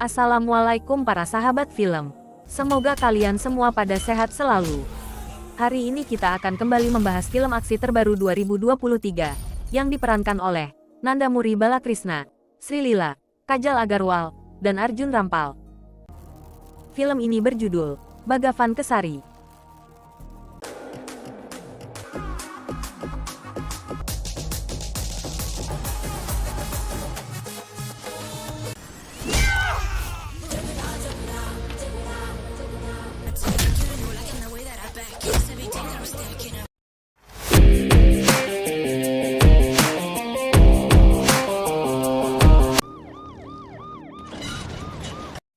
Assalamualaikum para sahabat film. Semoga kalian semua pada sehat selalu. Hari ini kita akan kembali membahas film aksi terbaru 2023 yang diperankan oleh Nandamuri Balakrishna, Sri Lila, Kajal Agarwal, dan Arjun Rampal. Film ini berjudul Bhagavan Kesari.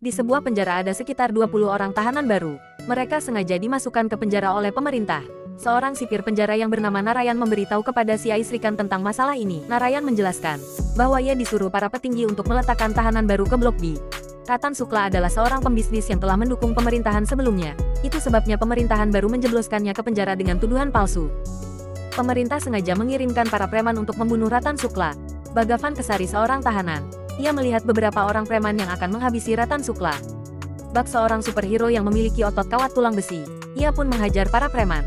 Di sebuah penjara ada sekitar 20 orang tahanan baru. Mereka sengaja dimasukkan ke penjara oleh pemerintah. Seorang sipir penjara yang bernama Narayan memberitahu kepada C.I. Srikan tentang masalah ini. Narayan menjelaskan bahwa ia disuruh para petinggi untuk meletakkan tahanan baru ke Blok B. Ratan Sukla adalah seorang pembisnis yang telah mendukung pemerintahan sebelumnya. Itu sebabnya pemerintahan baru menjebloskannya ke penjara dengan tuduhan palsu. Pemerintah sengaja mengirimkan para preman untuk membunuh Ratan Sukla. Bhagavan Kesari seorang tahanan. Ia melihat beberapa orang preman yang akan menghabisi Ratan Sukla. Bak seorang superhero yang memiliki otot kawat tulang besi. Ia pun menghajar para preman.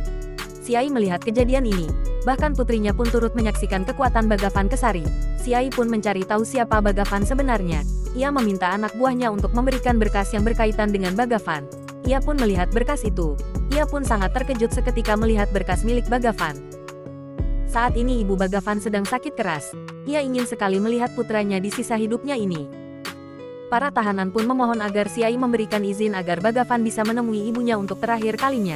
C.I. melihat kejadian ini. Bahkan putrinya pun turut menyaksikan kekuatan Bhagavan Kesari. C.I. pun mencari tahu siapa Bhagavan sebenarnya. Ia meminta anak buahnya untuk memberikan berkas yang berkaitan dengan Bhagavan. Ia pun melihat berkas itu. Ia pun sangat terkejut seketika melihat berkas milik Bhagavan. Saat ini ibu Bhagavan sedang sakit keras. Ia ingin sekali melihat putranya di sisa hidupnya ini. Para tahanan pun memohon agar C.I. memberikan izin agar Bhagavan bisa menemui ibunya untuk terakhir kalinya.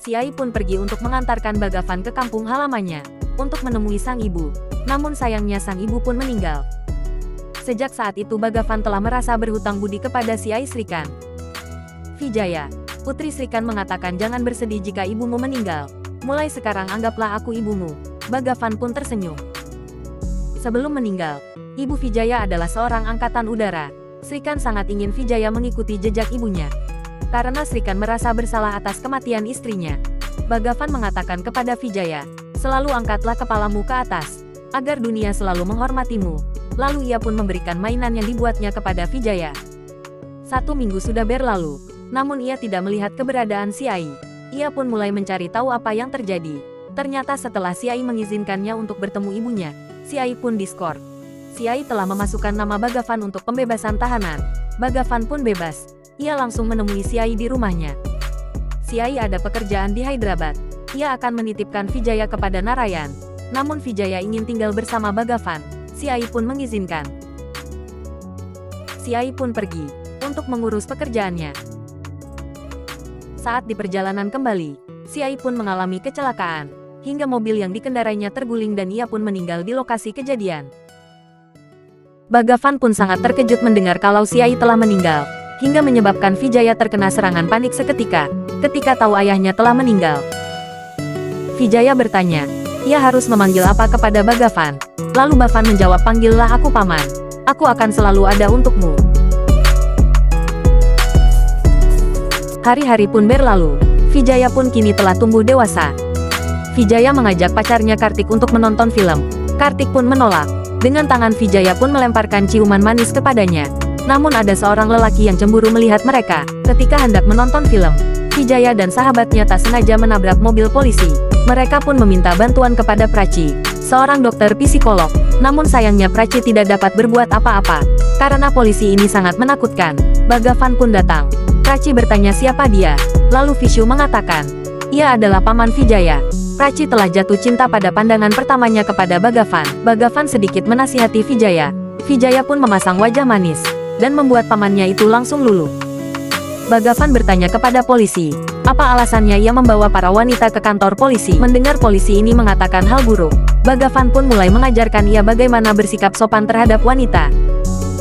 C.I. pun pergi untuk mengantarkan Bhagavan ke kampung halamannya untuk menemui sang ibu. Namun sayangnya sang ibu pun meninggal. Sejak saat itu Bhagavan telah merasa berhutang budi kepada C.I. Srikan. Vijaya, putri Srikan mengatakan jangan bersedih jika ibumu meninggal. Mulai sekarang anggaplah aku ibumu. Bhagavan pun tersenyum. Sebelum meninggal, ibu Vijaya adalah seorang angkatan udara. Srikan sangat ingin Vijaya mengikuti jejak ibunya. Karena Srikan merasa bersalah atas kematian istrinya. Bhagavan mengatakan kepada Vijaya, selalu angkatlah kepalamu ke atas, agar dunia selalu menghormatimu. Lalu ia pun memberikan mainan yang dibuatnya kepada Vijaya. 1 minggu sudah berlalu, namun ia tidak melihat keberadaan C.I. Ia pun mulai mencari tahu apa yang terjadi. Ternyata setelah C.I. mengizinkannya untuk bertemu ibunya, C.I. pun diskor. C.I. telah memasukkan nama Bhagavan untuk pembebasan tahanan. Bhagavan pun bebas. Ia langsung menemui C.I. di rumahnya. C.I. ada pekerjaan di Hyderabad. Ia akan menitipkan Vijaya kepada Narayan. Namun Vijaya ingin tinggal bersama Bhagavan. C.I. pun mengizinkan. C.I. pun pergi untuk mengurus pekerjaannya. Saat di perjalanan kembali, C.I. pun mengalami kecelakaan, hingga mobil yang dikendarainya terguling dan ia pun meninggal di lokasi kejadian. Bhagavan pun sangat terkejut mendengar kalau C.I. telah meninggal, hingga menyebabkan Vijaya terkena serangan panik seketika, ketika tahu ayahnya telah meninggal. Vijaya bertanya, ia harus memanggil apa kepada Bhagavan. Lalu Bhagavan menjawab, panggillah aku paman. Aku akan selalu ada untukmu. Hari-hari pun berlalu. Vijaya pun kini telah tumbuh dewasa. Vijaya mengajak pacarnya Kartik untuk menonton film. Kartik pun menolak. Dengan tangan Vijaya pun melemparkan ciuman manis kepadanya. Namun ada seorang lelaki yang cemburu melihat mereka. Ketika hendak menonton film, Vijaya dan sahabatnya tak sengaja menabrak mobil polisi. Mereka pun meminta bantuan kepada Prachi, seorang dokter psikolog. Namun sayangnya Prachi tidak dapat berbuat apa-apa. Karena polisi ini sangat menakutkan. Bhagavan pun datang. Prachi bertanya siapa dia. Lalu Vishu mengatakan, ia adalah paman Vijaya. Prachi telah jatuh cinta pada pandangan pertamanya kepada Bhagavan. Bhagavan sedikit menasihati Vijaya. Vijaya pun memasang wajah manis, dan membuat pamannya itu langsung luluh. Bhagavan bertanya kepada polisi, apa alasannya ia membawa para wanita ke kantor polisi. Mendengar polisi ini mengatakan hal buruk, Bhagavan pun mulai mengajarkan ia bagaimana bersikap sopan terhadap wanita.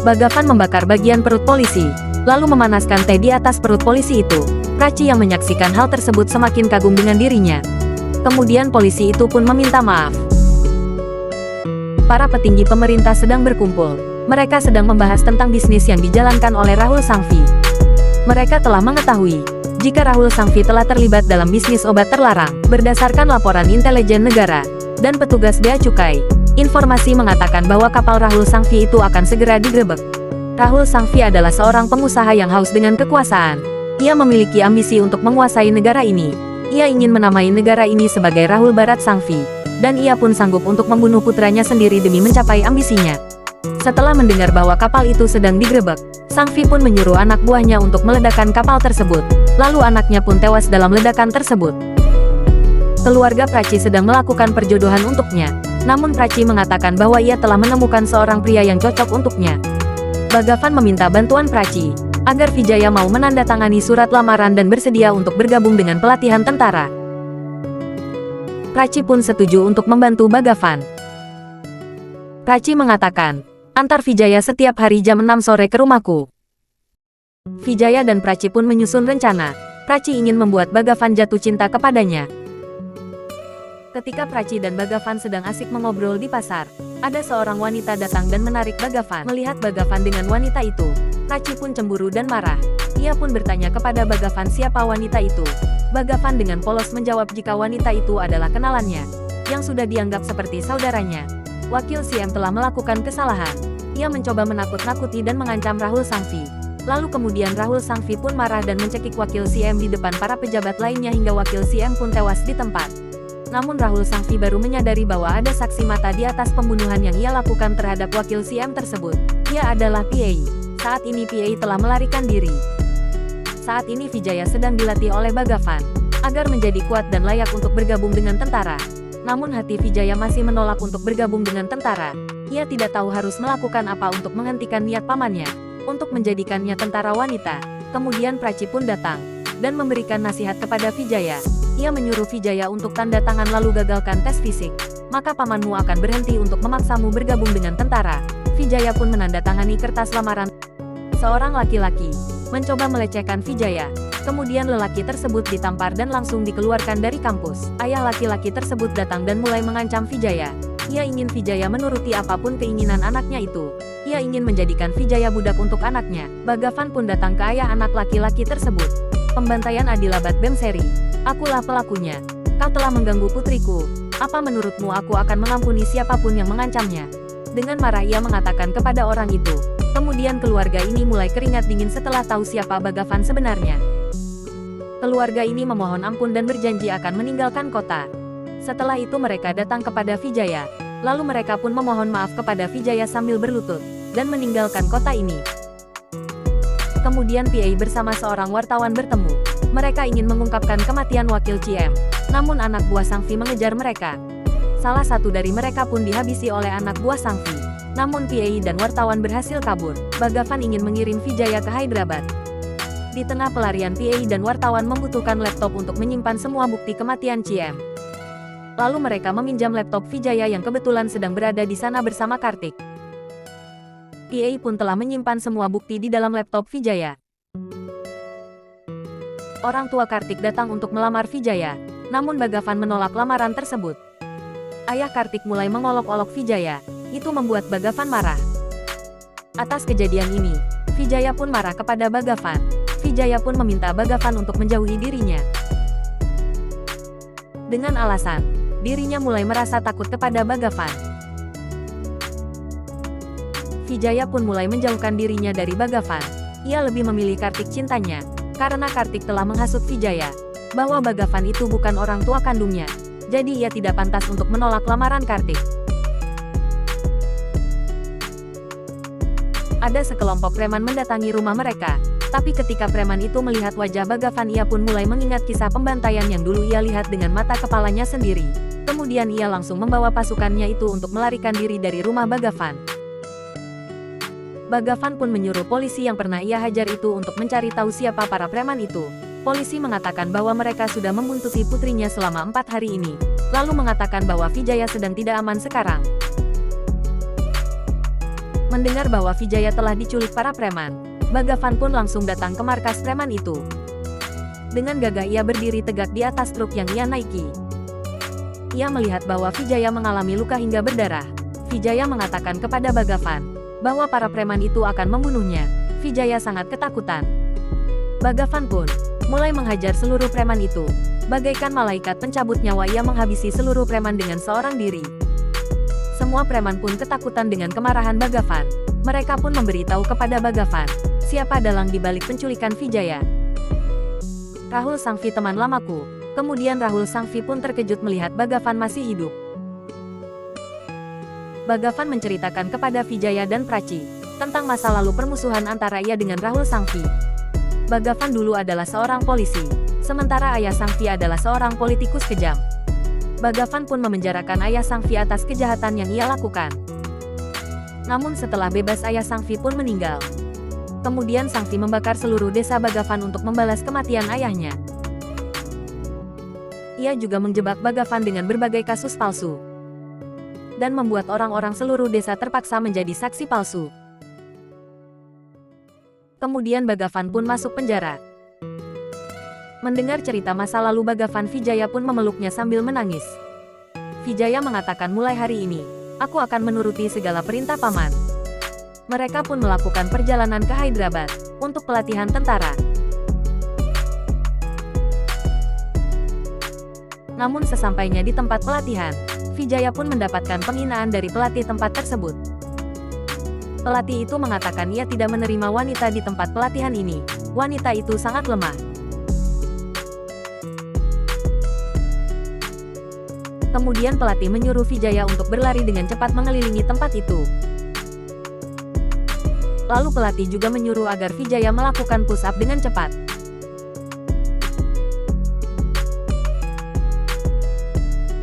Bhagavan membakar bagian perut polisi, lalu memanaskan teh di atas perut polisi itu. Prachi yang menyaksikan hal tersebut semakin kagum dengan dirinya. Kemudian polisi itu pun meminta maaf. Para petinggi pemerintah sedang berkumpul. Mereka sedang membahas tentang bisnis yang dijalankan oleh Rahul Sangvi. Mereka telah mengetahui jika Rahul Sangvi telah terlibat dalam bisnis obat terlarang. Berdasarkan laporan intelijen negara dan petugas bea cukai, informasi mengatakan bahwa kapal Rahul Sangvi itu akan segera digerebek. Rahul Sangvi adalah seorang pengusaha yang haus dengan kekuasaan. Ia memiliki ambisi untuk menguasai negara ini. Ia ingin menamai negara ini sebagai Rahul Bharat Sangvi, dan ia pun sanggup untuk membunuh putranya sendiri demi mencapai ambisinya. Setelah mendengar bahwa kapal itu sedang digerebek, Sangvi pun menyuruh anak buahnya untuk meledakkan kapal tersebut. Lalu anaknya pun tewas dalam ledakan tersebut. Keluarga Prachi sedang melakukan perjodohan untuknya. Namun Prachi mengatakan bahwa ia telah menemukan seorang pria yang cocok untuknya. Bhagavan meminta bantuan Prachi agar Vijaya mau menandatangani surat lamaran dan bersedia untuk bergabung dengan pelatihan tentara. Prachi pun setuju untuk membantu Bhagavan. Prachi mengatakan, "Antar Vijaya setiap hari jam 6 sore ke rumahku." Vijaya dan Prachi pun menyusun rencana. Prachi ingin membuat Bhagavan jatuh cinta kepadanya. Ketika Prachi dan Bhagavan sedang asik mengobrol di pasar, ada seorang wanita datang dan menarik Bhagavan. Melihat Bhagavan dengan wanita itu, Prachi pun cemburu dan marah. Ia pun bertanya kepada Bhagavan siapa wanita itu. Bhagavan dengan polos menjawab jika wanita itu adalah kenalannya, yang sudah dianggap seperti saudaranya. Wakil CM telah melakukan kesalahan. Ia mencoba menakut-nakuti dan mengancam Rahul Sangvi. Lalu kemudian Rahul Sangvi pun marah dan mencekik Wakil CM di depan para pejabat lainnya hingga Wakil CM pun tewas di tempat. Namun Rahul Sangvi baru menyadari bahwa ada saksi mata di atas pembunuhan yang ia lakukan terhadap Wakil CM tersebut. Ia adalah PA. Saat ini PA telah melarikan diri. Saat ini Vijaya sedang dilatih oleh Bhagavan agar menjadi kuat dan layak untuk bergabung dengan tentara. Namun hati Vijaya masih menolak untuk bergabung dengan tentara. Ia tidak tahu harus melakukan apa untuk menghentikan niat pamannya untuk menjadikannya tentara wanita. Kemudian Prachi pun datang dan memberikan nasihat kepada Vijaya. Ia menyuruh Vijaya untuk tanda tangan lalu gagalkan tes fisik. Maka pamanmu akan berhenti untuk memaksamu bergabung dengan tentara. Vijaya pun menandatangani kertas lamaran. Seorang laki-laki mencoba melecehkan Vijaya. Kemudian lelaki tersebut ditampar dan langsung dikeluarkan dari kampus. Ayah laki-laki tersebut datang dan mulai mengancam Vijaya. Ia ingin Vijaya menuruti apapun keinginan anaknya itu. Ia ingin menjadikan Vijaya budak untuk anaknya. Bhagavan pun datang ke ayah anak laki-laki tersebut. Pembantaian Adilabat Bemseri. Akulah pelakunya. Kau telah mengganggu putriku. Apa menurutmu aku akan mengampuni siapapun yang mengancamnya? Dengan marah ia mengatakan kepada orang itu. Kemudian keluarga ini mulai keringat dingin setelah tahu siapa Bhagavan sebenarnya. Keluarga ini memohon ampun dan berjanji akan meninggalkan kota. Setelah itu mereka datang kepada Vijaya. Lalu mereka pun memohon maaf kepada Vijaya sambil berlutut dan meninggalkan kota ini. Kemudian PA bersama seorang wartawan bertemu. Mereka ingin mengungkapkan kematian Wakil CM. Namun anak buah Sangvi mengejar mereka. Salah satu dari mereka pun dihabisi oleh anak buah Sangvi. Namun PA dan wartawan berhasil kabur. Bhagavan ingin mengirim Vijaya ke Hyderabad. Di tengah pelarian PA dan wartawan membutuhkan laptop untuk menyimpan semua bukti kematian CM. Lalu mereka meminjam laptop Vijaya yang kebetulan sedang berada di sana bersama Kartik. PA pun telah menyimpan semua bukti di dalam laptop Vijaya. Orang tua Kartik datang untuk melamar Vijaya, namun Bhagavan menolak lamaran tersebut. Ayah Kartik mulai mengolok-olok Vijaya, itu membuat Bhagavan marah. Atas kejadian ini, Vijaya pun marah kepada Bhagavan. Vijaya pun meminta Bhagavan untuk menjauhi dirinya. Dengan alasan, dirinya mulai merasa takut kepada Bhagavan. Vijaya pun mulai menjauhkan dirinya dari Bhagavan. Ia lebih memilih Kartik cintanya. Karena Kartik telah menghasut Vijaya bahwa Bhagavan itu bukan orang tua kandungnya, jadi ia tidak pantas untuk menolak lamaran Kartik. Ada sekelompok preman mendatangi rumah mereka, tapi ketika preman itu melihat wajah Bhagavan ia pun mulai mengingat kisah pembantaian yang dulu ia lihat dengan mata kepalanya sendiri. Kemudian ia langsung membawa pasukannya itu untuk melarikan diri dari rumah Bhagavan. Bhagavan pun menyuruh polisi yang pernah ia hajar itu untuk mencari tahu siapa para preman itu. Polisi mengatakan bahwa mereka sudah membuntuti putrinya selama 4 hari ini, lalu mengatakan bahwa Vijaya sedang tidak aman sekarang. Mendengar bahwa Vijaya telah diculik para preman, Bhagavan pun langsung datang ke markas preman itu. Dengan gagah ia berdiri tegak di atas truk yang ia naiki. Ia melihat bahwa Vijaya mengalami luka hingga berdarah. Vijaya mengatakan kepada Bhagavan bahwa para preman itu akan membunuhnya. Vijaya sangat ketakutan. Bhagavan pun mulai menghajar seluruh preman itu. Bagaikan malaikat pencabut nyawa ia menghabisi seluruh preman dengan seorang diri. Semua preman pun ketakutan dengan kemarahan Bhagavan. Mereka pun memberitahu kepada Bhagavan, siapa dalang di balik penculikan Vijaya. Rahul Sangvi, teman lamaku. Kemudian Rahul Sangvi pun terkejut melihat Bhagavan masih hidup. Bhagavan menceritakan kepada Vijaya dan Prachi tentang masa lalu permusuhan antara ia dengan Rahul Sangvi. Bhagavan dulu adalah seorang polisi, sementara ayah Sangvi adalah seorang politikus kejam. Bhagavan pun memenjarakan ayah Sangvi atas kejahatan yang ia lakukan. Namun setelah bebas, ayah Sangvi pun meninggal. Kemudian Sangvi membakar seluruh desa Bhagavan untuk membalas kematian ayahnya. Ia juga menjebak Bhagavan dengan berbagai kasus palsu dan membuat orang-orang seluruh desa terpaksa menjadi saksi palsu. Kemudian Bhagavan pun masuk penjara. Mendengar cerita masa lalu Bhagavan, Vijaya pun memeluknya sambil menangis. Vijaya mengatakan, mulai hari ini, aku akan menuruti segala perintah paman. Mereka pun melakukan perjalanan ke Hyderabad untuk pelatihan tentara. Namun sesampainya di tempat pelatihan, Vijaya pun mendapatkan penghinaan dari pelatih tempat tersebut. Pelatih itu mengatakan ia tidak menerima wanita di tempat pelatihan ini. Wanita itu sangat lemah. Kemudian pelatih menyuruh Vijaya untuk berlari dengan cepat mengelilingi tempat itu. Lalu pelatih juga menyuruh agar Vijaya melakukan push up dengan cepat.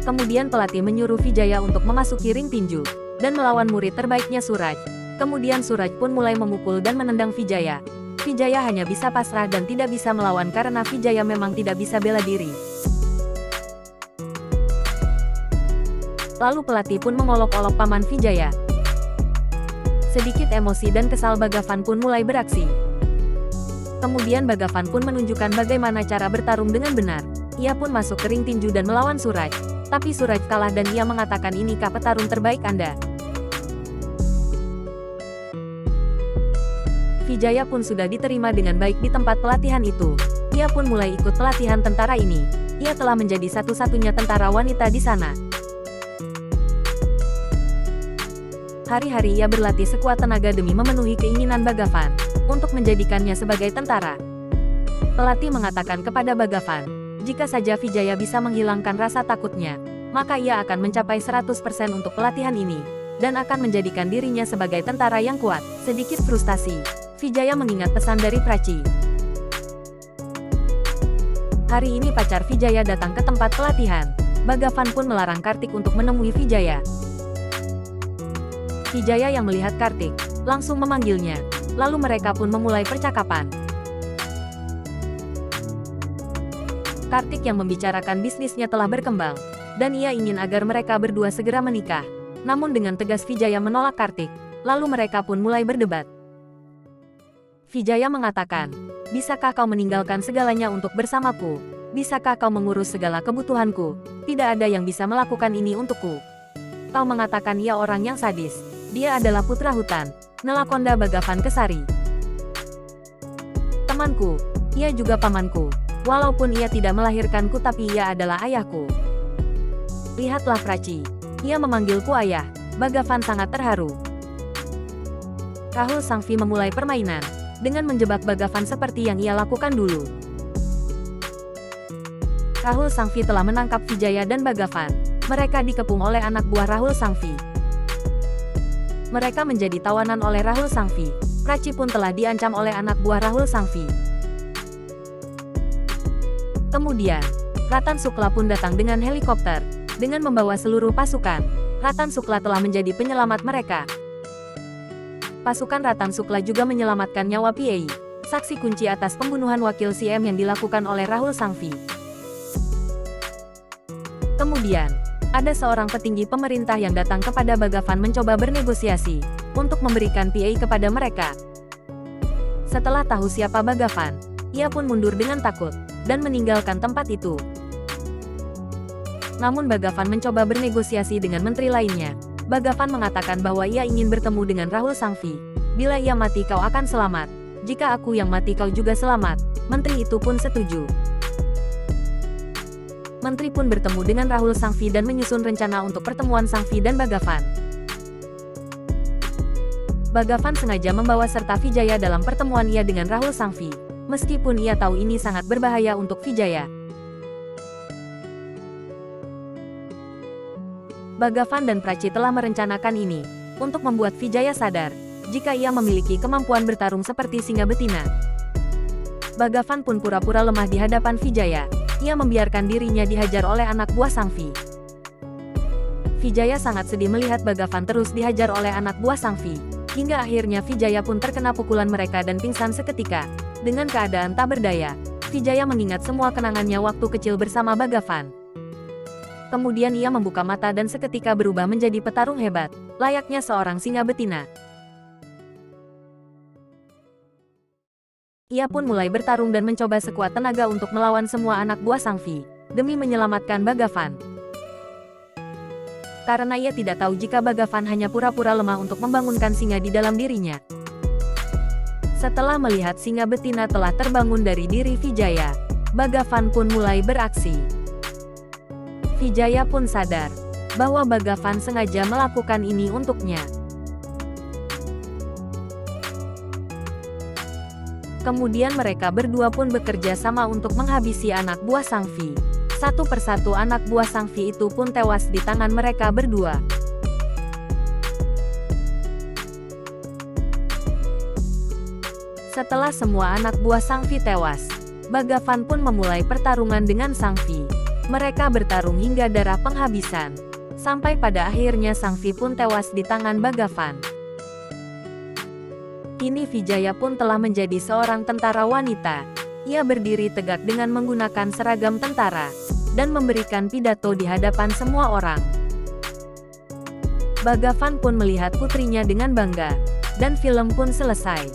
Kemudian pelatih menyuruh Vijaya untuk memasuki ring tinju dan melawan murid terbaiknya Suraj. Kemudian Suraj pun mulai memukul dan menendang Vijaya. Vijaya hanya bisa pasrah dan tidak bisa melawan karena Vijaya memang tidak bisa bela diri. Lalu pelatih pun mengolok-olok paman Vijaya. Sedikit emosi dan kesal, Bhagavan pun mulai beraksi. Kemudian Bhagavan pun menunjukkan bagaimana cara bertarung dengan benar. Ia pun masuk ke ring tinju dan melawan Suraj. Tapi Suraj kalah dan ia mengatakan, inikah petarung terbaik Anda? Vijaya pun sudah diterima dengan baik di tempat pelatihan itu. Ia pun mulai ikut pelatihan tentara ini. Ia telah menjadi satu-satunya tentara wanita di sana. Hari-hari ia berlatih sekuat tenaga demi memenuhi keinginan Bhagavan untuk menjadikannya sebagai tentara. Pelatih mengatakan kepada Bhagavan, jika saja Vijaya bisa menghilangkan rasa takutnya, maka ia akan mencapai 100% untuk pelatihan ini, dan akan menjadikan dirinya sebagai tentara yang kuat. Sedikit frustasi, Vijaya mengingat pesan dari Prachi. Hari ini pacar Vijaya datang ke tempat pelatihan. Bhagavan pun melarang Kartik untuk menemui Vijaya. Vijaya yang melihat Kartik, langsung memanggilnya. Lalu mereka pun memulai percakapan. Kartik yang membicarakan bisnisnya telah berkembang, dan ia ingin agar mereka berdua segera menikah. Namun dengan tegas Vijaya menolak Kartik, lalu mereka pun mulai berdebat. Vijaya mengatakan, bisakah kau meninggalkan segalanya untuk bersamaku? Bisakah kau mengurus segala kebutuhanku? Tidak ada yang bisa melakukan ini untukku. Kau mengatakan ia orang yang sadis. Dia adalah putra hutan, Nelakonda Bhagavan Kesari. Temanku, ia juga pamanku. Walaupun ia tidak melahirkanku, tapi ia adalah ayahku. Lihatlah Prachi, ia memanggilku ayah. Bhagavan sangat terharu. Rahul Sangvi memulai permainan dengan menjebak Bhagavan seperti yang ia lakukan dulu. Rahul Sangvi telah menangkap Vijaya dan Bhagavan. Mereka dikepung oleh anak buah Rahul Sangvi. Mereka menjadi tawanan oleh Rahul Sangvi. Prachi pun telah diancam oleh anak buah Rahul Sangvi. Kemudian, Ratan Sukla pun datang dengan helikopter, dengan membawa seluruh pasukan. Ratan Sukla telah menjadi penyelamat mereka. Pasukan Ratan Sukla juga menyelamatkan nyawa PA, saksi kunci atas pembunuhan wakil CM yang dilakukan oleh Rahul Sangvi. Kemudian, ada seorang petinggi pemerintah yang datang kepada Bhagavan mencoba bernegosiasi untuk memberikan PA kepada mereka. Setelah tahu siapa Bhagavan, ia pun mundur dengan takut dan meninggalkan tempat itu. Namun Bhagavan mencoba bernegosiasi dengan menteri lainnya. Bhagavan mengatakan bahwa ia ingin bertemu dengan Rahul Sangvi. Bila ia mati kau akan selamat. Jika aku yang mati kau juga selamat. Menteri itu pun setuju. Menteri pun bertemu dengan Rahul Sangvi dan menyusun rencana untuk pertemuan Sangvi dan Bhagavan. Bhagavan sengaja membawa serta Vijaya dalam pertemuan ia dengan Rahul Sangvi, meskipun ia tahu ini sangat berbahaya untuk Vijaya. Bhagavan dan Prachi telah merencanakan ini untuk membuat Vijaya sadar jika ia memiliki kemampuan bertarung seperti singa betina. Bhagavan pun pura-pura lemah di hadapan Vijaya. Ia membiarkan dirinya dihajar oleh anak buah Sangvi. Vijaya sangat sedih melihat Bhagavan terus dihajar oleh anak buah Sangvi. Hingga akhirnya Vijaya pun terkena pukulan mereka dan pingsan seketika. Dengan keadaan tak berdaya, Vijaya mengingat semua kenangannya waktu kecil bersama Bhagavan. Kemudian ia membuka mata dan seketika berubah menjadi petarung hebat, layaknya seorang singa betina. Ia pun mulai bertarung dan mencoba sekuat tenaga untuk melawan semua anak buah Sangvi, demi menyelamatkan Bhagavan. Karena ia tidak tahu jika Bhagavan hanya pura-pura lemah untuk membangunkan singa di dalam dirinya. Setelah melihat singa betina telah terbangun dari diri Vijaya, Bhagavan pun mulai beraksi. Vijaya pun sadar bahwa Bhagavan sengaja melakukan ini untuknya. Kemudian mereka berdua pun bekerja sama untuk menghabisi anak buah Sangvi. Satu persatu anak buah Sangvi itu pun tewas di tangan mereka berdua. Setelah semua anak buah Sangvi tewas, Bhagavan pun memulai pertarungan dengan Sangvi. Mereka bertarung hingga darah penghabisan. Sampai pada akhirnya Sangvi pun tewas di tangan Bhagavan. Kini Vijaya pun telah menjadi seorang tentara wanita. Ia berdiri tegak dengan menggunakan seragam tentara, dan memberikan pidato di hadapan semua orang. Bhagavan pun melihat putrinya dengan bangga, dan film pun selesai.